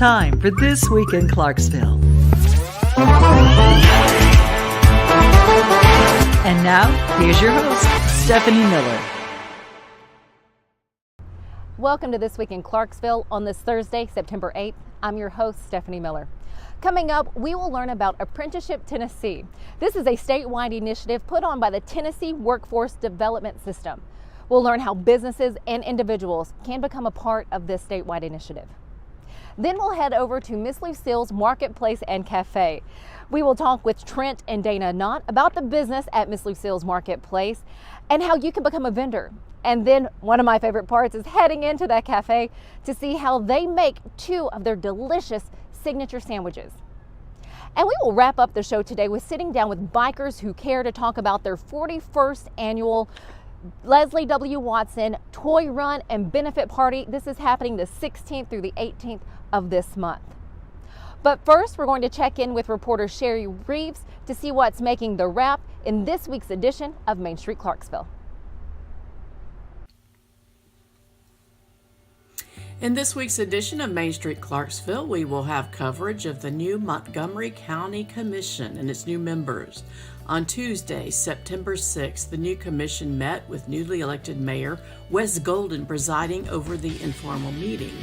time for This Week in Clarksville. And now, here's your host, Stefanie Miller. Welcome to This Week in Clarksville on this Thursday, September 8th. I'm your host, Stefanie Miller. Coming up, we will learn about Apprenticeship Tennessee. This is a statewide initiative put on by the Tennessee Workforce Development System. We'll learn how businesses and individuals can become a part of this statewide initiative. Then we'll head over to Miss Lucille's Marketplace and Cafe. We will talk with Trent and Dana Knott about the business at Miss Lucille's Marketplace and how you can become a vendor. And then one of my favorite parts is heading into that cafe to see how they make two of their delicious signature sandwiches. And we will wrap up the show today with sitting down with bikers who care to talk about their 41st annual Leslie W. Watson Toy Run and Benefit Party. This is happening the 16th through the 18th of this month. But first, we're going to check in with reporter Sherry Reeves to see what's making the wrap in this week's edition of Main Street Clarksville. In this week's edition of Main Street Clarksville, we will have coverage of the new Montgomery County Commission and its new members. On Tuesday, September 6th, the new commission met with newly elected Mayor Wes Golden presiding over the informal meeting.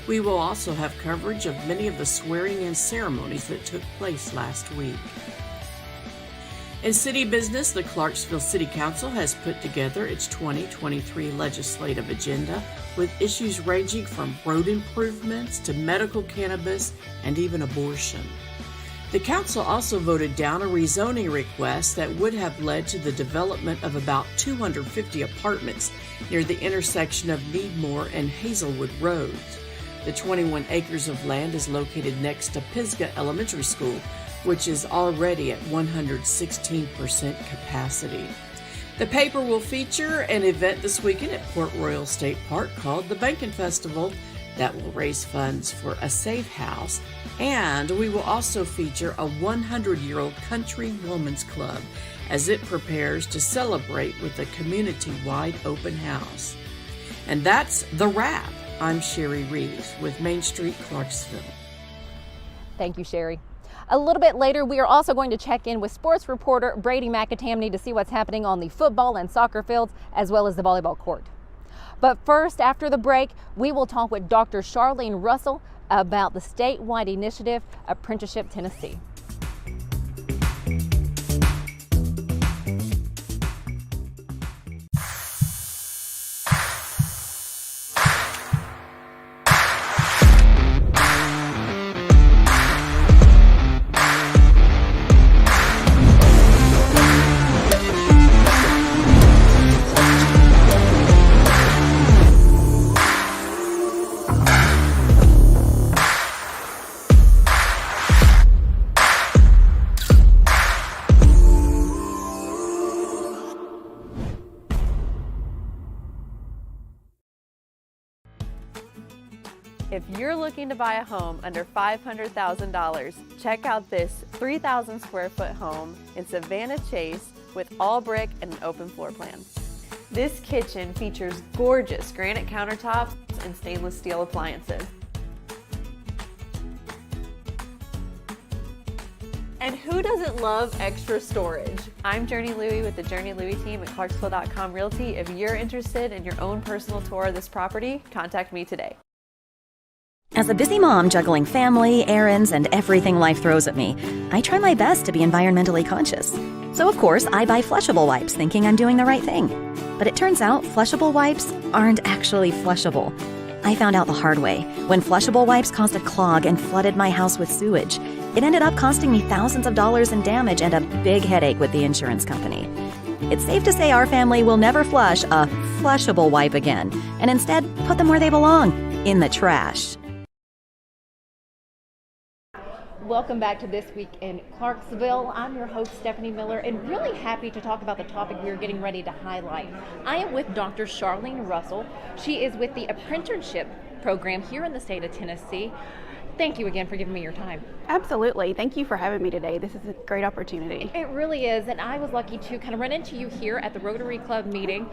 We will also have coverage of many of the swearing-in ceremonies that took place last week. In city business, the Clarksville City Council has put together its 2023 legislative agenda with issues ranging from road improvements to medical cannabis and even abortion. The council also voted down a rezoning request that would have led to the development of about 250 apartments near the intersection of Needmore and Hazelwood Roads. The 21 acres of land is located next to Pisgah Elementary School, which is already at 116% capacity. The paper will feature an event this weekend at Port Royal State Park called the Bankin' Festival that will raise funds for a safe house, and we will also feature a 100-year-old country woman's club as it prepares to celebrate with a community-wide open house. And that's the wrap. I'm Sherry Reeves with Main Street Clarksville. Thank you, Sherry. A little bit later, we are also going to check in with sports reporter Brady McAtamney to see what's happening on the football and soccer fields, as well as the volleyball court. But first, after the break, we will talk with Dr. Charlene Russell about the statewide initiative, Apprenticeship Tennessee. If you're looking to buy a home under $500,000, check out this 3,000 square foot home in Savannah Chase with all brick and an open floor plan. This kitchen features gorgeous granite countertops and stainless steel appliances. And who doesn't love extra storage? I'm Journey Louie with the Journey Louie team at Clarksville.com Realty. If you're interested in your own personal tour of this property, contact me today. As a busy mom juggling family, errands, and everything life throws at me, I try my best to be environmentally conscious. So of course, I buy flushable wipes thinking I'm doing the right thing. But it turns out flushable wipes aren't actually flushable. I found out the hard way when flushable wipes caused a clog and flooded my house with sewage. It ended up costing me thousands of dollars in damage and a big headache with the insurance company. It's safe to say our family will never flush a flushable wipe again, and instead put them where they belong, in the trash. Welcome back to This Week in Clarksville. I'm your host, Stefanie Miller, and really happy to talk about the topic we're getting ready to highlight. I am with Dr. Charlene Russell. She is with the Apprenticeship program here in the state of Tennessee. Thank you again for giving me your time. Absolutely. Thank you for having me today. This is a great opportunity. It really is, and I was lucky to kind of run into you here at the Rotary Club meeting.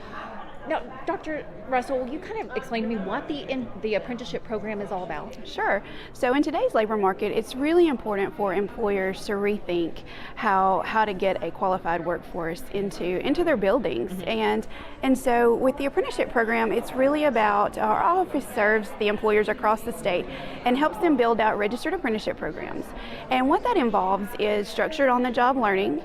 Now, Dr. Russell, will you kind of explain to me what the apprenticeship program is all about? Sure. So in today's labor market, it's really important for employers to rethink how to get a qualified workforce into their buildings. And so with the apprenticeship program, it's really about, our office serves the employers across the state and helps them build out registered apprenticeship programs. And what that involves is structured on-the-job learning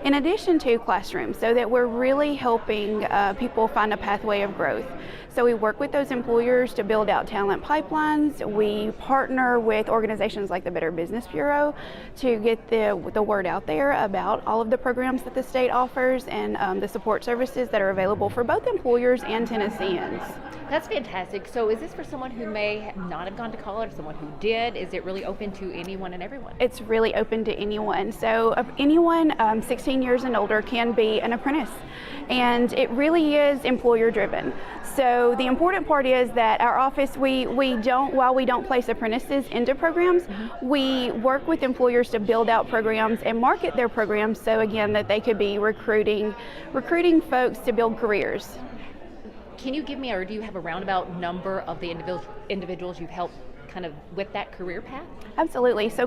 in addition to classrooms, so that we're really helping people find a pathway of growth. So we work with those employers to build out talent pipelines. We partner with organizations like the Better Business Bureau to get the word out there about all of the programs that the state offers and the support services that are available for both employers and Tennesseans. That's fantastic. So is this for someone who may not have gone to college, someone who did? Is it really open to anyone and everyone? It's really open to anyone. So anyone 16 years and older can be an apprentice. And it really is employer driven. So the important part is that our office, while we don't place apprentices into programs, we work with employers to build out programs and market their programs, so again, that they could be recruiting folks to build careers. Can you give me, or do you have a roundabout number of the individuals you've helped kind of with that career path? Absolutely. So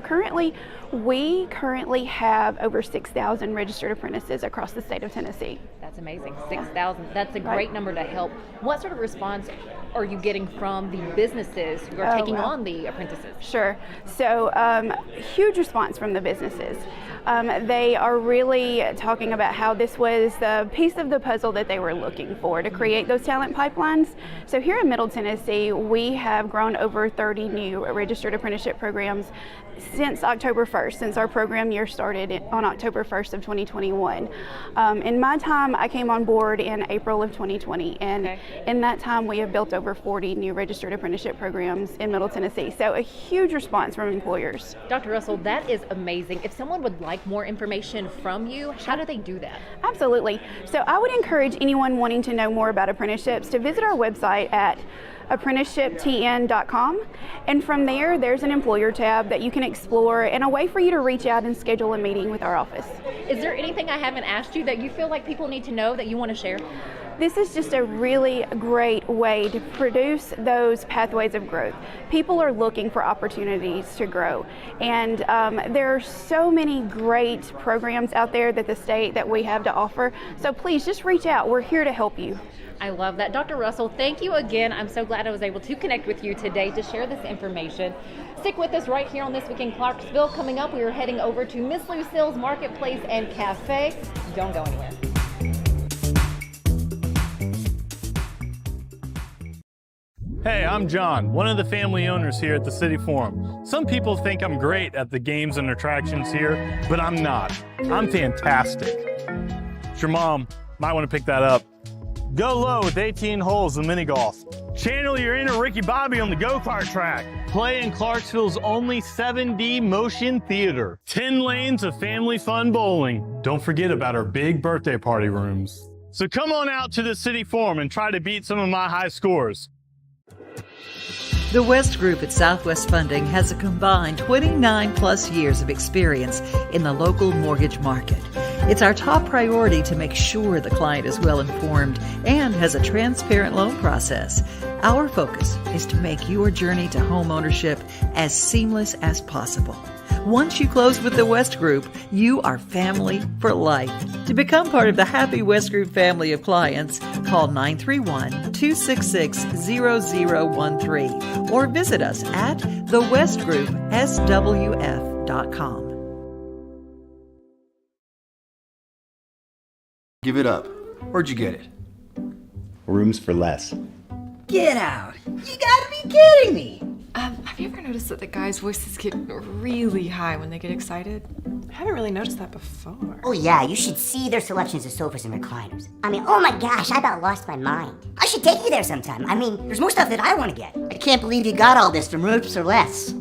we currently have over 6,000 registered apprentices across the state of Tennessee. That's amazing. 6,000. That's a great number to help. What sort of response are you getting from the businesses who are taking on the apprentices? Sure. So huge response from the businesses. They are really talking about how this was the piece of the puzzle that they were looking for to create those talent pipelines. So here in Middle Tennessee, we have grown over 30 new registered apprenticeship programs since October 1st, since our program year started on October 1st of 2021. In my time, I came on board in April of 2020, and in that time we have built over 40 new registered apprenticeship programs in Middle Tennessee. So a huge response from employers. Dr. Russell, that is amazing. If someone would like more information from you, how do they do that? Absolutely. So I would encourage anyone wanting to know more about apprenticeships to visit our website at apprenticeshiptn.com, and from there's an employer tab that you can explore and a way for you to reach out and schedule a meeting with our office. Is there anything I haven't asked you that you feel like people need to know that you want to share? This is just a really great way to produce those pathways of growth. People are looking for opportunities to grow, and there are so many great programs out there that we have to offer. So please just reach out. We're here to help you. I love that. Dr. Russell, thank you again. I'm so glad I was able to connect with you today to share this information. Stick with us right here on This Week in Clarksville. Coming up, we are heading over to Miss Lucille's Marketplace and Cafe. Don't go anywhere. Hey, I'm John, one of the family owners here at the City Forum. Some people think I'm great at the games and attractions here, but I'm not. I'm fantastic. It's your mom. Might want to pick that up. Go low with 18 holes in mini golf. Channel your inner Ricky Bobby on the go-kart track. Play in Clarksville's only 7D motion theater. 10 lanes of family fun bowling. Don't forget about our big birthday party rooms. So come on out to the City Forum and try to beat some of my high scores. The West Group at Southwest Funding has a combined 29 plus years of experience in the local mortgage market. It's our top priority to make sure the client is well informed and has a transparent loan process. Our focus is to make your journey to home ownership as seamless as possible. Once you close with the West Group, you are family for life. To become part of the happy West Group family of clients, call 931-266-0013 or visit us at thewestgroupswf.com. Give it up. Where'd you get it? Rooms for less. Get out! You gotta be kidding me! Have you ever noticed that the guys' voices get really high when they get excited? I haven't really noticed that before. Oh yeah, you should see their selections of sofas and recliners. I mean, oh my gosh, I about lost my mind. I should take you there sometime. I mean, there's more stuff that I want to get. I can't believe you got all this from Rooms for Less.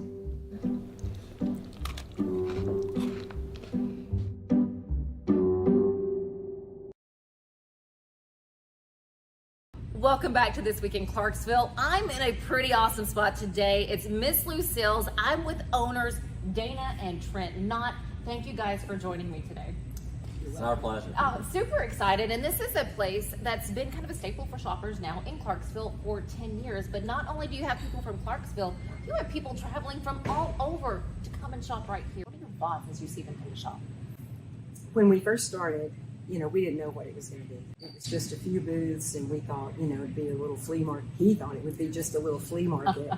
Welcome back to This Week in Clarksville. I'm in a pretty awesome spot today. It's Miss Lucille's. I'm with owners Dana and Trent Knott. Thank you guys for joining me today. It's our pleasure. Super excited, and this is a place that's been kind of a staple for shoppers now in Clarksville for 10 years. But not only do you have people from Clarksville, you have people traveling from all over to come and shop right here. What are your thoughts as you see them come to shop? When we first started, we didn't know what it was going to be. It was just a few booths, and we thought, it'd be a little flea market. He thought it would be just a little flea market.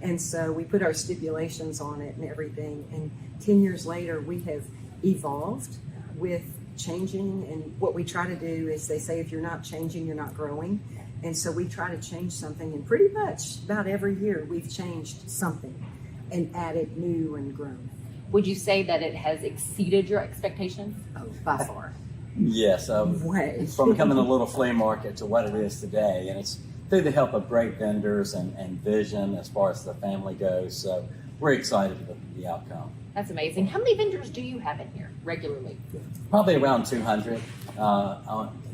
And so we put our stipulations on it and everything. And 10 years later, we have evolved with changing. And what we try to do is, they say, if you're not changing, you're not growing. And so we try to change something. And pretty much about every year, we've changed something and added new and grown. Would you say that it has exceeded your expectations? Oh, by far. Yes, Way. From becoming a little flea market to what it is today, and it's through the help of great vendors and vision as far as the family goes. So we're excited with the outcome. That's amazing. How many vendors do you have in here regularly? Probably around 200.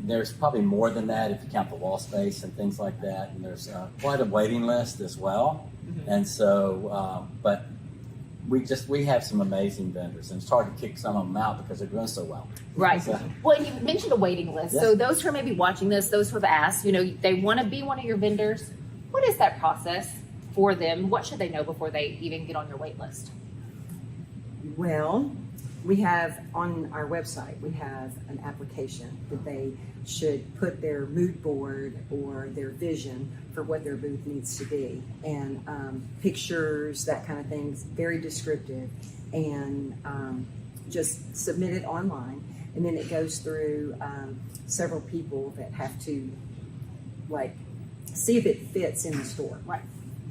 There's probably more than that if you count the wall space and things like that. And there's quite a waiting list as well. Mm-hmm. And so, but we have some amazing vendors, and it's hard to kick some of them out because they're doing so well. Right. So, well, you mentioned a waiting list. Yes. So those who are maybe watching this, those who have asked, they want to be one of your vendors. What is that process for them? What should they know before they even get on your wait list? Well, we have on our website, we have an application that they should put their mood board or their vision for what their booth needs to be, and pictures, that kind of thing, very descriptive, and just submit it online. And then it goes through several people that have to see if it fits in the store. Right.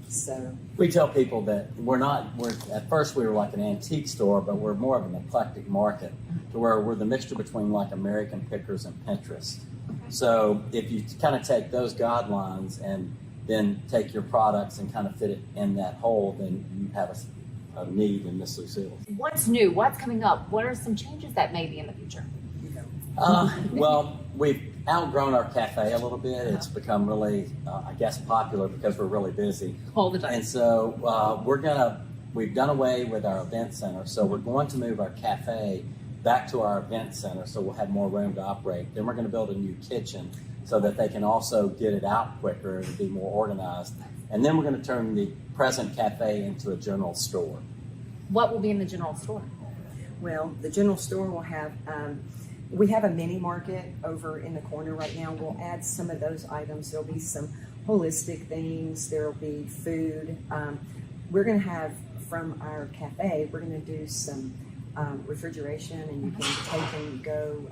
So we tell people that we're at first we were like an antique store, but we're more of an eclectic market, to where we're the mixture between like American Pickers and Pinterest. Okay. So if you kind of take those guidelines and then take your products and kind of fit it in that hole, then you have a need in Miss Lucille. What's new? What's coming up? What are some changes that may be in the future? Well, we've outgrown our cafe a little bit. It's become really, popular because we're really busy all the time. And so we've done away with our event center. So we're going to move our cafe back to our event center, so we'll have more room to operate. Then we're going to build a new kitchen so that they can also get it out quicker and be more organized. And then we're going to turn the present cafe into a general store. What will be in the general store? Well, the general store will have, we have a mini market over in the corner right now. We'll add some of those items. There'll be some holistic things. There'll be food. We're going to have, from our cafe, we're going to do some refrigeration, and you can take and go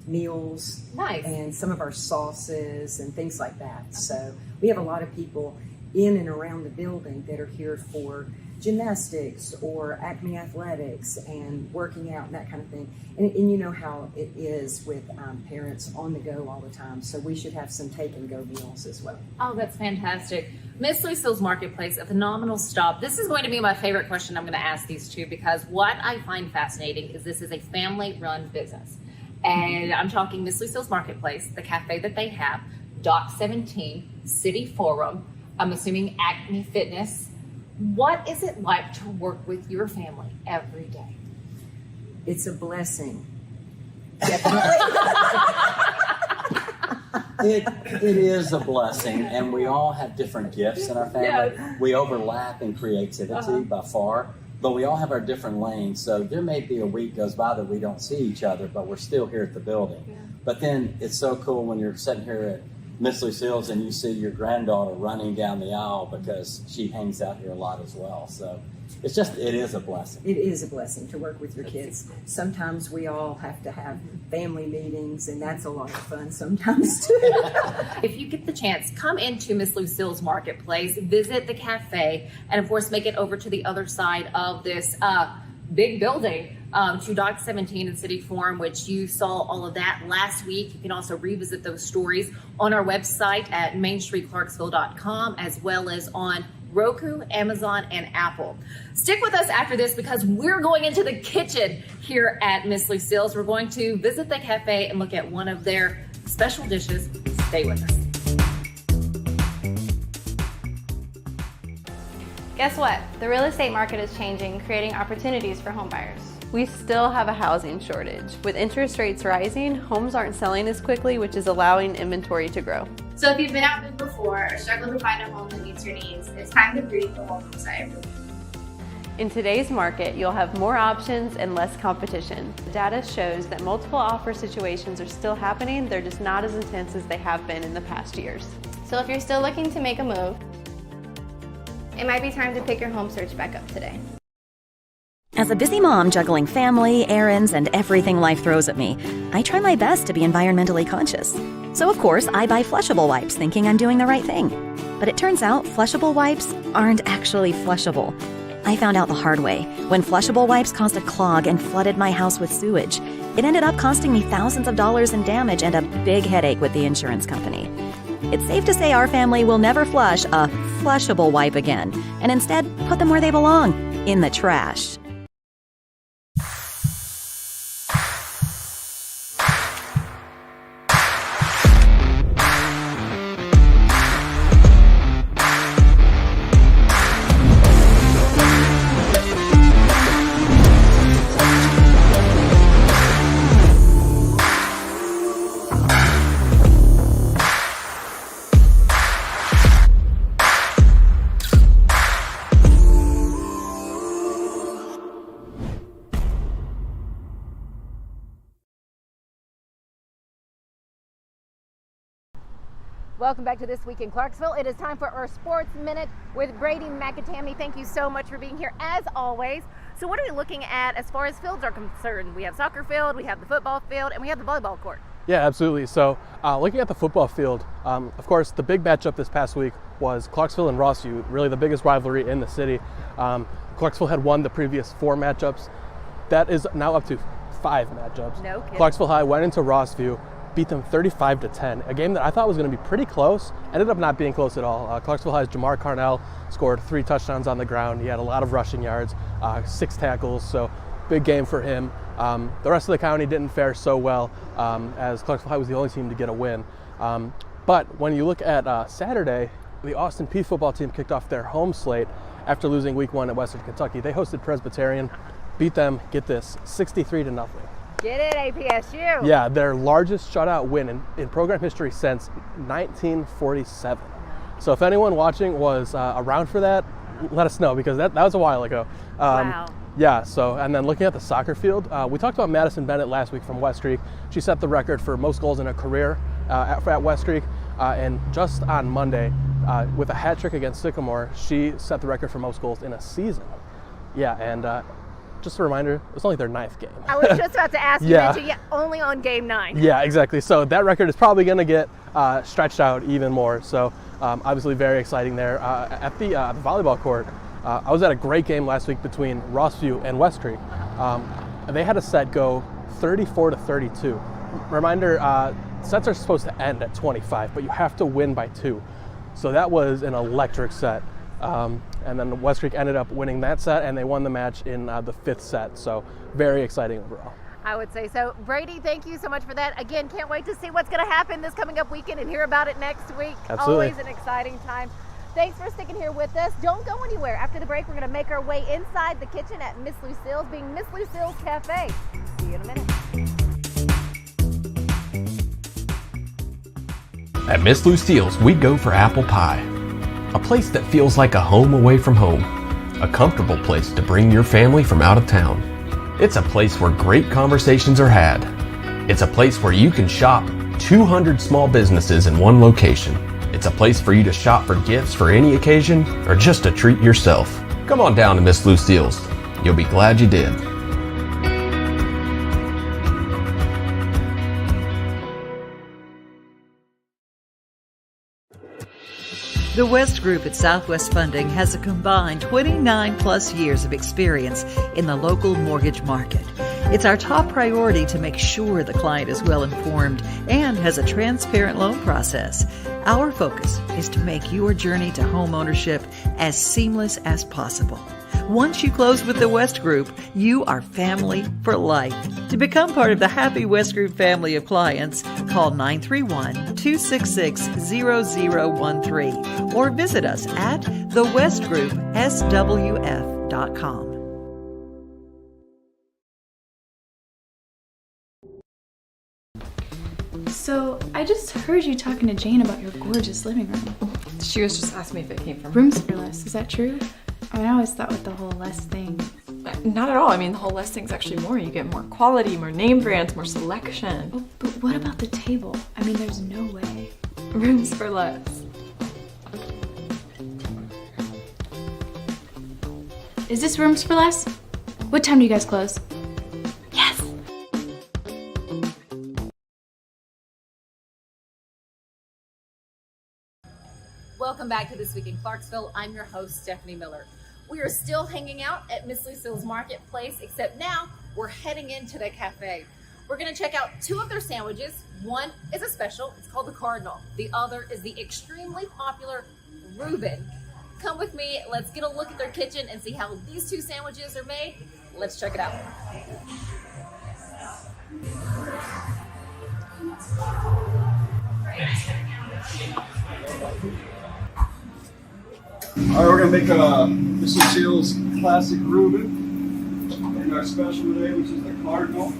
meals. Nice. And some of our sauces and things like that. So we have a lot of people in and around the building that are here for gymnastics or Acme Athletics and working out and that kind of thing. And you know how it is with parents on the go all the time. So we should have some take and go meals as well. Oh, that's fantastic. Miss Lucille's Marketplace, a phenomenal stop. This is going to be my favorite question I'm going to ask these two, because what I find fascinating is this is a family-run business. And I'm talking Miss Lucille's Marketplace, the cafe that they have, Dock 17, City Forum, I'm assuming Acme Fitness. What is it like to work with your family every day? It's a blessing. Definitely. It is a blessing, and we all have different gifts in our family. Yes. We overlap in creativity by far, but we all have our different lanes. So there may be a week goes by that we don't see each other, but we're still here at the building. Yeah. But then it's so cool when you're sitting here at Miss Lucille's and you see your granddaughter running down the aisle because she hangs out here a lot as well. So it is a blessing. It is a blessing to work with your kids. Sometimes we all have to have family meetings, and that's a lot of fun sometimes too. If you get the chance, come into Miss Lucille's Marketplace, visit the cafe, and of course make it over to the other side of this big building, to Dock 17 in City Forum, which you saw all of that last week. You can also revisit those stories on our website at mainstreetclarksville.com, as well as on Roku, Amazon, and Apple. Stick with us after this, because we're going into the kitchen here at Miss Lucille's. We're going to visit the cafe and look at one of their special dishes. Stay with us. Guess what? The real estate market is changing, creating opportunities for home buyers. We still have a housing shortage. With interest rates rising, homes aren't selling as quickly, which is allowing inventory to grow. So if you've been outbid before or struggled to find a home that meets your needs, it's time to breathe a welcome sigh of relief. In today's market, you'll have more options and less competition. Data shows that multiple offer situations are still happening, they're just not as intense as they have been in the past years. So if you're still looking to make a move, it might be time to pick your home search back up today. As a busy mom juggling family, errands, and everything life throws at me, I try my best to be environmentally conscious. So of course, I buy flushable wipes thinking I'm doing the right thing. But it turns out flushable wipes aren't actually flushable. I found out the hard way when flushable wipes caused a clog and flooded my house with sewage. It ended up costing me thousands of dollars in damage and a big headache with the insurance company. It's safe to say our family will never flush a flushable wipe again, and instead put them where they belong, in the trash. Welcome back to This Week in Clarksville. It is time for our Sports Minute with Brady McAtamney. Thank you so much for being here as always. So what are we looking at as far as fields are concerned? We have soccer field, we have the football field, and we have the volleyball court. Yeah, absolutely. So looking at the football field, of course, the big matchup this past week was Clarksville and Rossview, really the biggest rivalry in the city. Clarksville had won the previous 4 matchups. That is now up to 5 matchups. No kidding. Clarksville High went into Rossview, beat them 35-10, a game that I thought was going to be pretty close, ended up not being close at all. Clarksville High's Jamar Carnell scored 3 touchdowns on the ground. He had a lot of rushing yards, 6 tackles, so big game for him. The rest of the county didn't fare so well, as Clarksville High was the only team to get a win. But when you look at Saturday, the Austin Peay football team kicked off their home slate after losing week 1 at Western Kentucky. They hosted Presbyterian, beat them, get this, 63-0. Get it, APSU. Yeah, their largest shutout win in program history since 1947. So if anyone watching was around for that, let us know, because that was a while ago. Wow. Yeah, so, and then looking at the soccer field, we talked about Madison Bennett last week from West Creek. She set the record for most goals in a career at West Creek, and just on Monday, with a hat trick against Sycamore, she set the record for most goals in a season. Yeah, and just a reminder, it's only their 9th game. I was just about to ask you, mentioned only on game 9. Yeah, exactly. So that record is probably going to get stretched out even more. So obviously very exciting there. At the volleyball court, I was at a great game last week between Rossview and West Creek. They had a set go 34-32. Reminder, sets are supposed to end at 25, but you have to win by 2. So that was an electric set. And then West Creek ended up winning that set, and they won the match in the 5th set. So very exciting overall. I would say so. Brady, thank you so much for that. Again, can't wait to see what's going to happen this coming up weekend and hear about it next week. Absolutely. Always an exciting time. Thanks for sticking here with us. Don't go anywhere. After the break, we're going to make our way inside the kitchen at Miss Lucille's, being Miss Lucille's Cafe. See you in a minute. At Miss Lucille's, we go for apple pie. A place that feels like a home away from home. A comfortable place to bring your family from out of town. It's a place where great conversations are had. It's a place where you can shop 200 small businesses in one location. It's a place for you to shop for gifts for any occasion or just to treat yourself. Come on down to Miss Lucille's. You'll be glad you did. The West Group at Southwest Funding has a combined 29 plus years of experience in the local mortgage market. It's our top priority to make sure the client is well informed and has a transparent loan process. Our focus is to make your journey to home ownership as seamless as possible. Once you close with the West Group, you are family for life. To become part of the happy West Group family of clients, call 931-266-0013 or visit us at thewestgroupswf.com. So, I just heard you talking to Jane about your gorgeous living room. She was just asking me if it came from Rooms for less, is that true? I mean, I always thought with the whole less thing. Not at all. I mean, the whole less thing's actually more. You get more quality, more name brands, more selection. Oh, but what about the table? I mean, there's no way. Rooms for less. Is this rooms for less? What time do you guys close? Yes. Welcome back to This Week in Clarksville. I'm your host, Stefanie Miller. We are still hanging out at Miss Lucille's Marketplace, except now we're heading into the cafe. We're going to check out two of their sandwiches. One is a special. It's called the Cardinal. The other is the extremely popular Reuben. Come with me. Let's get a look at their kitchen and see how these two sandwiches are made. Let's check it out. All right, we're gonna make Miss Lucille's classic Reuben and our special today, which is the Cardinal.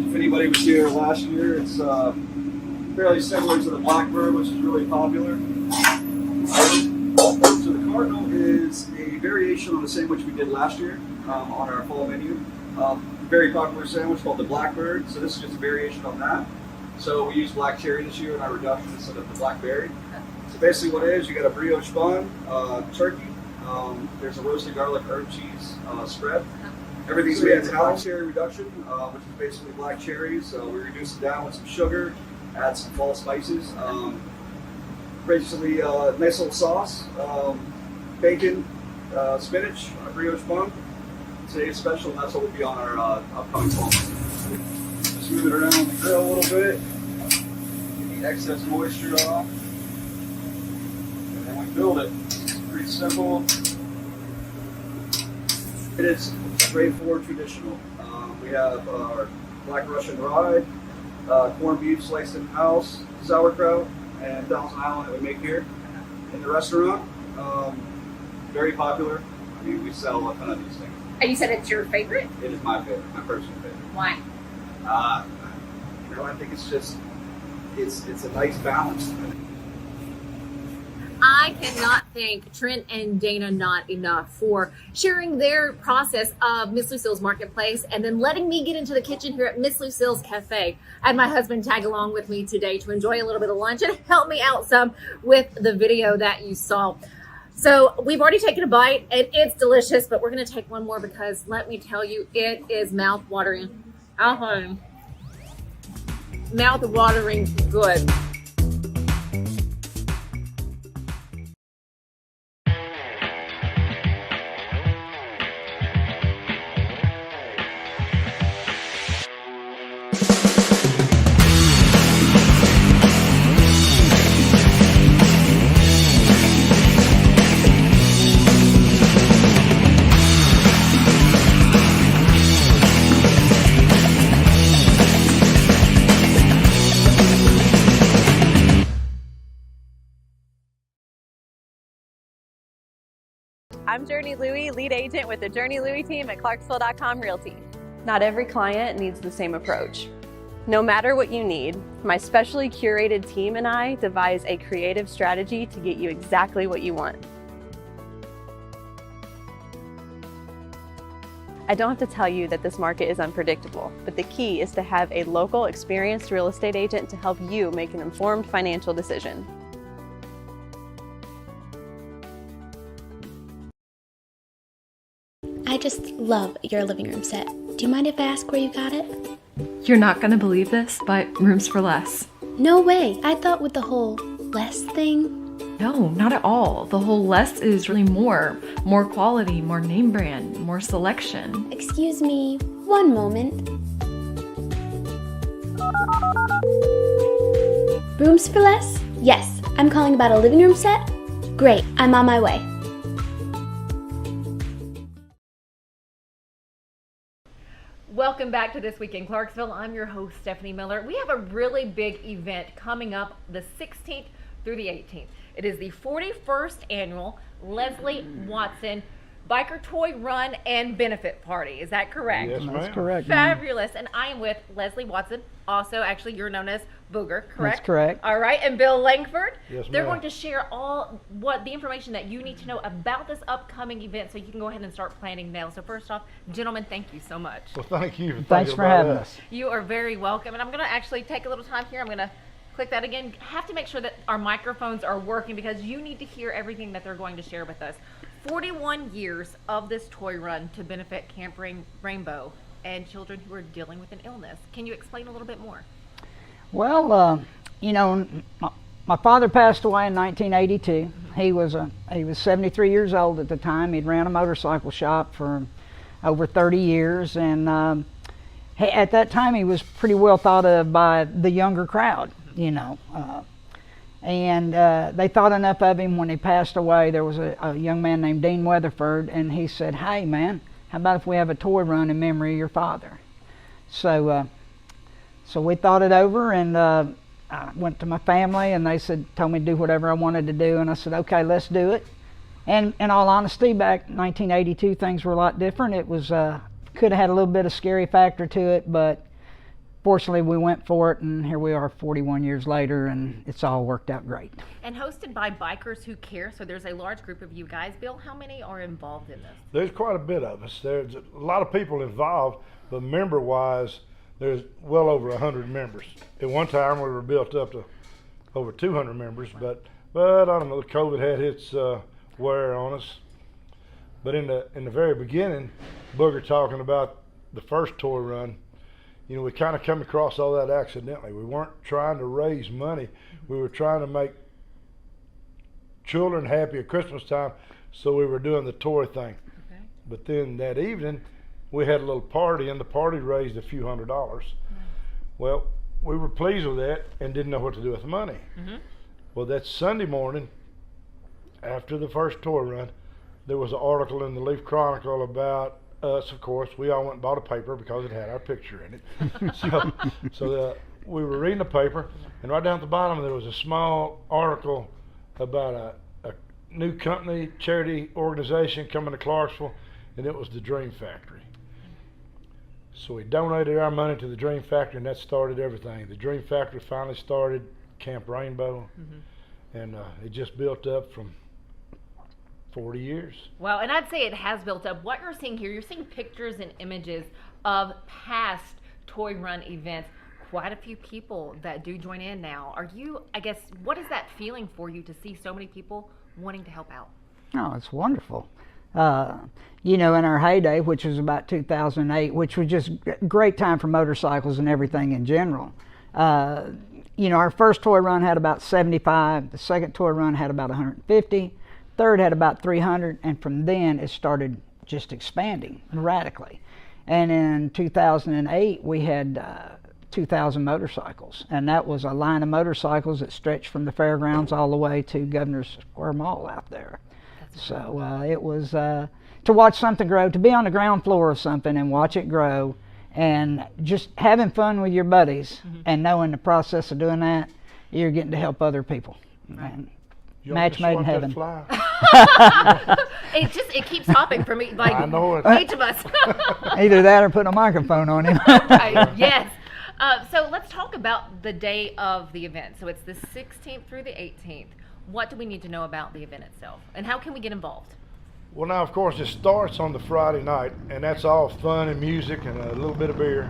If anybody was here last year, it's fairly similar to the Blackbird, which is really popular. So the Cardinal is a variation on the sandwich we did last year on our fall menu. Very popular sandwich called the Blackbird. So this is just a variation on that. So we used black cherry this year in our reduction instead of the blackberry. So basically what it is, you got a brioche bun, turkey, there's a roasted garlic herb cheese spread. Everything's made in black cherry reduction, which is basically black cherries. So we reduce it down with some sugar, add some fall spices. Basically nice little sauce, bacon, spinach, a brioche bun. Today's special, and that's what will be on our upcoming fall. Just move it around the grill a little bit, get the excess moisture off. Build it. It's pretty simple. It is straightforward traditional. We have our black Russian rye, corned beef sliced in house, sauerkraut, and Thousand Island that we make here in the restaurant. Very popular. I mean, we sell a ton of these things. And you said it's your favorite? It is my favorite, my personal favorite. Why? You know, I think it's just, it's a nice balance. I cannot thank Trent and Dana not enough for sharing their process of Miss Lucille's Marketplace and then letting me get into the kitchen here at Miss Lucille's Cafe. I had my husband tag along with me today to enjoy a little bit of lunch and help me out some with the video that you saw. So we've already taken a bite and it's delicious, but we're going to take one more because let me tell you, it is mouth-watering. Mouth-watering good. I'm Journey Louie, lead agent with the Journey Louie team at Clarksville.com Realty. Not every client needs the same approach. No matter what you need, my specially curated team and I devise a creative strategy to get you exactly what you want. I don't have to tell you that this market is unpredictable, but the key is to have a local, experienced real estate agent to help you make an informed financial decision. I just love your living room set. Do you mind if I ask where you got it? You're not gonna believe this, but Rooms for Less. No way. I thought with the whole less thing. No, not at all. The whole less is really more quality, more name brand, more selection. Excuse me, one moment. Rooms for Less? Yes, I'm calling about a living room set. Great, I'm on my way. Welcome back to This Week in Clarksville. I'm your host, Stefanie Miller. We have a really big event coming up the 16th through the 18th. It is the 41st annual Leslie Watson Biker Toy Run and Benefit Party. Is that correct? Yes, ma'am. That's correct, ma'am. Fabulous. And I am with Leslie Watson. Also, actually, you're known as Booger, correct? That's correct. All right. And Bill Langford. Yes, They're ma'am. going to share all the information that you need to know about this upcoming event, so you can go ahead and start planning now. So first off, gentlemen, thank you so much. Well, thank you. Thanks for having us. You are very welcome. And I'm going to actually take a little time here. I'm going to click that again. Have to make sure that our microphones are working because you need to hear everything that they're going to share with us. 41 years of this toy run to benefit Camp Rainbow and children who are dealing with an illness. Can you explain a little bit more? Well, you know, my father passed away in 1982. He was 73 years old at the time. He'd ran a motorcycle shop for over 30 years, and at that time he was pretty well thought of by the younger crowd, you know. And they thought enough of him when he passed away. There was a young man named Dean Weatherford, and he said, "Hey man, how about if we have a toy run in memory of your father?" So we thought it over, and I went to my family, and they told me to do whatever I wanted to do, and I said, "Okay, let's do it." And in all honesty, back in 1982, things were a lot different. It was could have had a little bit of scary factor to it, but fortunately, we went for it, and here we are 41 years later, and it's all worked out great. And hosted by Bikers Who Care, so there's a large group of you guys. Bill, how many are involved in this? There's quite a bit of us. There's a lot of people involved, but member-wise, there's well over 100 members. At one time, we were built up to over 200 members, but I don't know, COVID had its wear on us. But in the very beginning, Booger talking about the first toy run, you know, we kind of come across all that accidentally. We weren't trying to raise money. We were trying to make children happy at Christmas time, so we were doing the toy thing. Okay. But then that evening, we had a little party, and the party raised a few $100s. Mm-hmm. Well, we were pleased with that and didn't know what to do with the money. Mm-hmm. Well, that Sunday morning, after the first toy run, there was an article in the Leaf Chronicle about us, of course. We all went and bought a paper because it had our picture in it. so we were reading the paper, and right down at the bottom there was a small article about a new company, charity organization coming to Clarksville, and it was the Dream Factory. So we donated our money to the Dream Factory, and that started everything. The Dream Factory finally started Camp Rainbow, and it just built up from 40 years. Well, and I'd say it has built up. What you're seeing here, you're seeing pictures and images of past toy run events. Quite a few people that do join in now. What is that feeling for you to see so many people wanting to help out? Oh, it's wonderful. You know, in our heyday, which was about 2008, which was just a great time for motorcycles and everything in general. You know, our first toy run had about 75. The second toy run had about 150. Third had about 300, and from then it started just expanding radically. And in 2008, we had 2,000 motorcycles, and that was a line of motorcycles that stretched from the fairgrounds all the way to Governor's Square Mall out there. So it was to watch something grow, to be on the ground floor of something and watch it grow, and just having fun with your buddies, and knowing the process of doing that, you're getting to help other people. And match made in heaven. It keeps hopping for me, like I know it. Each of us. Either that or put a microphone on him. Right, yes. So let's talk about the day of the event. So it's the 16th through the 18th. What do we need to know about the event itself, and how can we get involved? Well, now, of course, it starts on the Friday night, and that's all fun and music and a little bit of beer.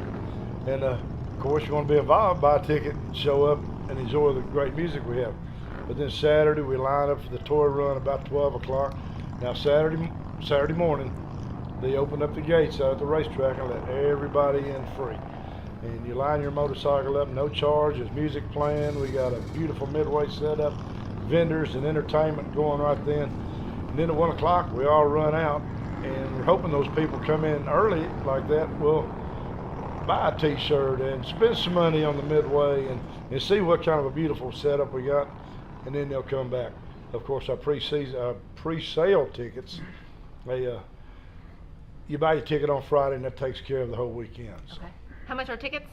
And, of course, you want to be involved, buy a ticket, show up, and enjoy the great music we have. But then Saturday, we line up for the toy run about 12 o'clock. Now, Saturday morning, they open up the gates out at the racetrack and let everybody in free. And you line your motorcycle up, no charge. There's music playing. We got a beautiful midway set up, vendors and entertainment going right then. And then at 1 o'clock, we all run out, and we're hoping those people come in early like that will buy a t-shirt and spend some money on the midway and see what kind of a beautiful setup we got, and then they'll come back. Of course, our pre-sale tickets, you buy your ticket on Friday, and that takes care of the whole weekend. So. Okay. How much are tickets?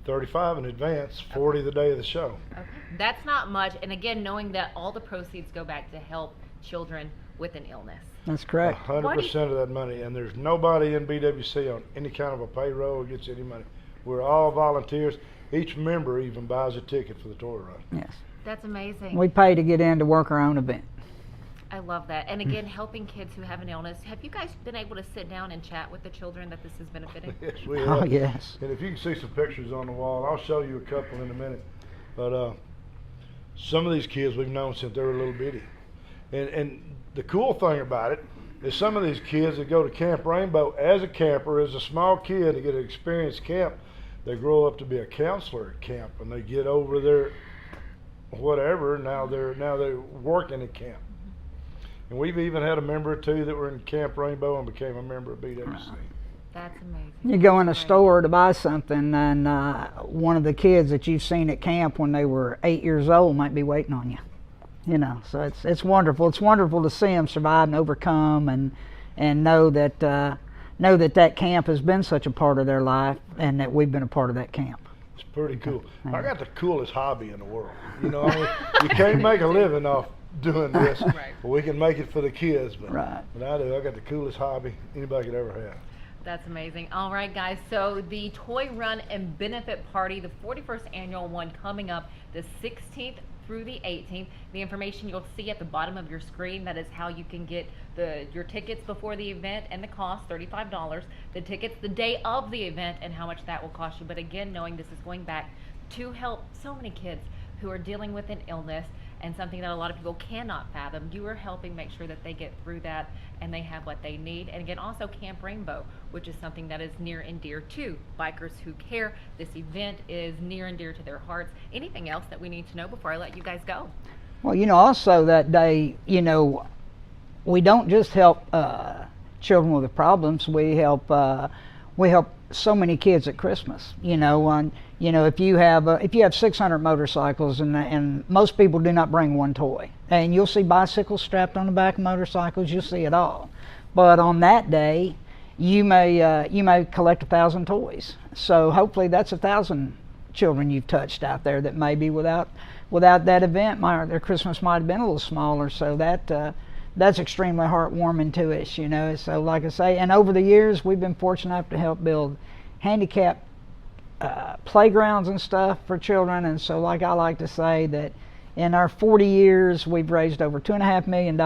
$35 in advance, $40 the day of the show. Okay. That's not much. And again, knowing that all the proceeds go back to help children with an illness. That's correct. 100% of that money, and there's nobody in BWC on any kind of a payroll or gets any money. We're all volunteers. Each member even buys a ticket for the toy run. Yes. That's amazing. We pay to get in to work our own event. I love that. And again, helping kids who have an illness. Have you guys been able to sit down and chat with the children that this is benefiting? Yes, we have. Oh, yes. And if you can see some pictures on the wall, I'll show you a couple in a minute. But some of these kids we've known since they were little bitty. And the cool thing about it is some of these kids that go to Camp Rainbow as a camper, as a small kid, to get an experienced camp, they grow up to be a counselor at camp, and they get over their whatever. Now they're working at camp. And we've even had a member or two that were in Camp Rainbow and became a member of BWC. That's amazing. You go in a store to buy something, and one of the kids that you've seen at camp when they were 8 years old might be waiting on you. You know, so it's wonderful. It's wonderful to see them survive and overcome, and know that that camp has been such a part of their life, and that we've been a part of that camp. It's pretty cool. I got the coolest hobby in the world. You know, I mean, you can't make a living off doing this, but we can make it for the kids. But, but I got the coolest hobby anybody could ever have. That's amazing. All right, guys. So the Toy Run and Benefit Party, the 41st annual one, coming up the 16th through the 18th. The information you'll see at the bottom of your screen, that is how you can get your tickets before the event, and the cost, $35. The tickets the day of the event and how much that will cost you. But again, knowing this is going back to help so many kids who are dealing with an illness and something that a lot of people cannot fathom, you are helping make sure that they get through that and they have what they need. And again, also Camp Rainbow, which is something that is near and dear to Bikers Who Care. This event is near and dear to their hearts. Anything else that we need to know before I let you guys go? Well, you know, also that day, you know, we don't just help children with problems. We help so many kids at Christmas. You know, if you have 600 motorcycles, and most people do not bring one toy, and you'll see bicycles strapped on the back of motorcycles, you'll see it all. But on that day, you may collect 1,000 toys. So hopefully that's 1,000 children you've touched out there that maybe without that event, their Christmas might have been a little smaller. So that's extremely heartwarming to us, you know. So like I say, and over the years we've been fortunate enough to help build handicap playgrounds and stuff for children. And so, like I like to say, that in our 40 years we've raised over $2.5 million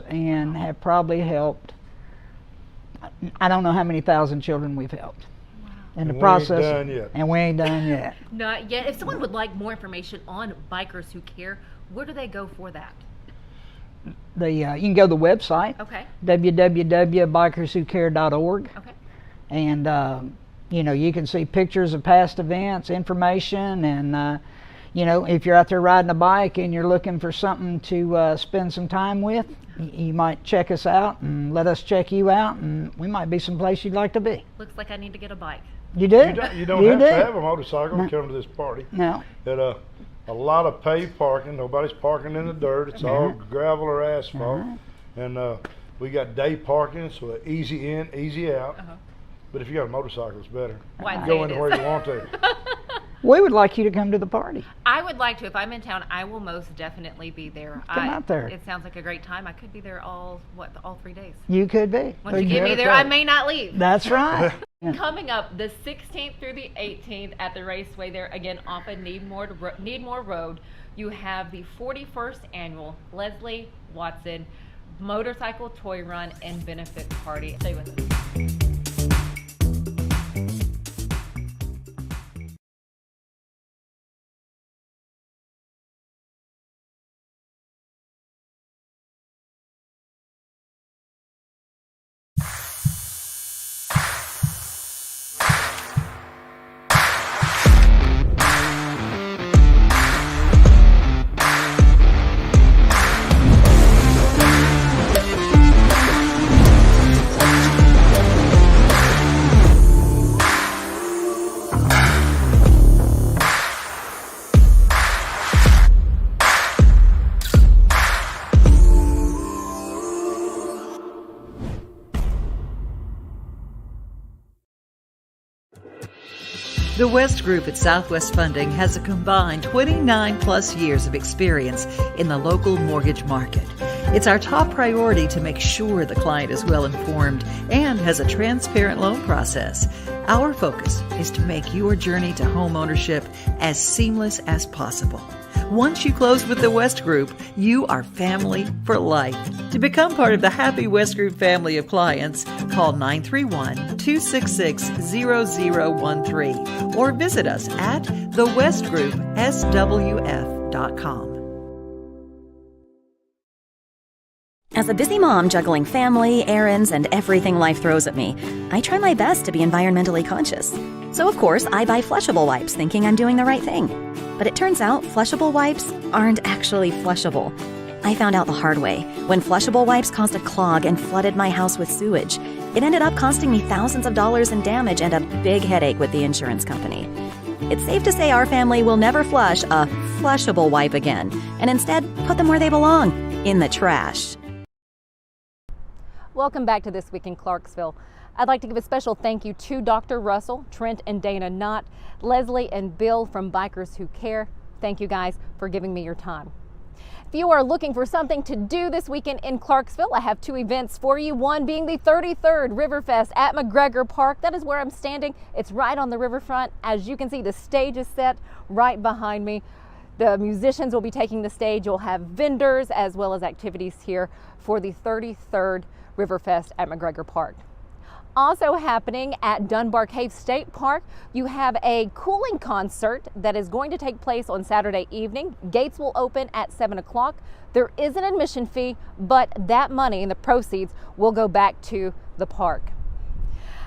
and have probably helped, I don't know how many thousand children we've helped. In the process, and we ain't done yet. Not yet. If someone would like more information on Bikers Who Care, where do they go for that? You can go to the website, www.bikerswhocare.org. Okay. And you know, you can see pictures of past events, information, and you know, if you're out there riding a bike and you're looking for something to spend some time with, you might check us out and let us check you out, and we might be someplace you'd like to be. Looks like I need to get a bike. You do? You don't have to have a motorcycle to come to this party. No. At a lot of paved parking. Nobody's parking in the dirt. It's all gravel or asphalt. And we got day parking, so easy in, easy out. But if you got a motorcycle, it's better. You can go anywhere you want to. We would like you to come to the party. I would like to. If I'm in town, I will most definitely be there. Come out there. It sounds like a great time. I could be there all 3 days. You could be. Once you get me there, I may not leave. That's right. Coming up the 16th through the 18th at the Raceway there, again, off of Needmore Road, you have the 41st annual Leslie Watson Motorcycle Toy Run and Benefit Party. Stay with us. The West Group at Southwest Funding has a combined 29 plus years of experience in the local mortgage market. It's our top priority to make sure the client is well informed and has a transparent loan process. Our focus is to make your journey to home ownership as seamless as possible. Once you close with the West Group, you are family for life. To become part of the Happy West Group family of clients, call 931-266-0013 or visit us at thewestgroupswf.com. As a busy mom juggling family, errands, and everything life throws at me, I try my best to be environmentally conscious. So of course, I buy flushable wipes thinking I'm doing the right thing. But it turns out flushable wipes aren't actually flushable. I found out the hard way when flushable wipes caused a clog and flooded my house with sewage. It ended up costing me thousands of dollars in damage and a big headache with the insurance company. It's safe to say our family will never flush a flushable wipe again, and instead put them where they belong, in the trash. Welcome back to This Week in Clarksville. I'd like to give a special thank you to Dr. Russell, Trent and Dana Knott, Leslie and Bill from Bikers Who Care. Thank you guys for giving me your time. If you are looking for something to do this weekend in Clarksville, I have two events for you. One being the 33rd Riverfest at McGregor Park. That is where I'm standing. It's right on the riverfront. As you can see, the stage is set right behind me. The musicians will be taking the stage. You'll have vendors as well as activities here for the 33rd Riverfest at McGregor Park. Also happening at Dunbar Cave State Park, you have a cooling concert that is going to take place on Saturday evening. Gates will open at 7 o'clock. There is an admission fee, but that money and the proceeds will go back to the park.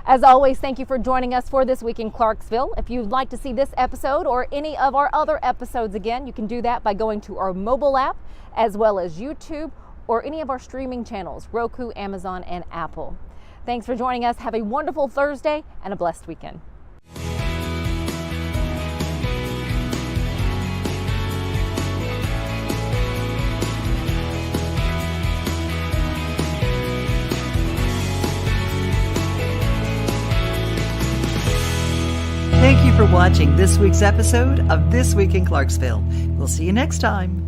As always, thank you for joining us for This Week in Clarksville. If you'd like to see this episode or any of our other episodes again, you can do that by going to our mobile app as well as YouTube or any of our streaming channels, Roku, Amazon, and Apple. Thanks for joining us. Have a wonderful Thursday and a blessed weekend. Thank you for watching this week's episode of This Week in Clarksville. We'll see you next time.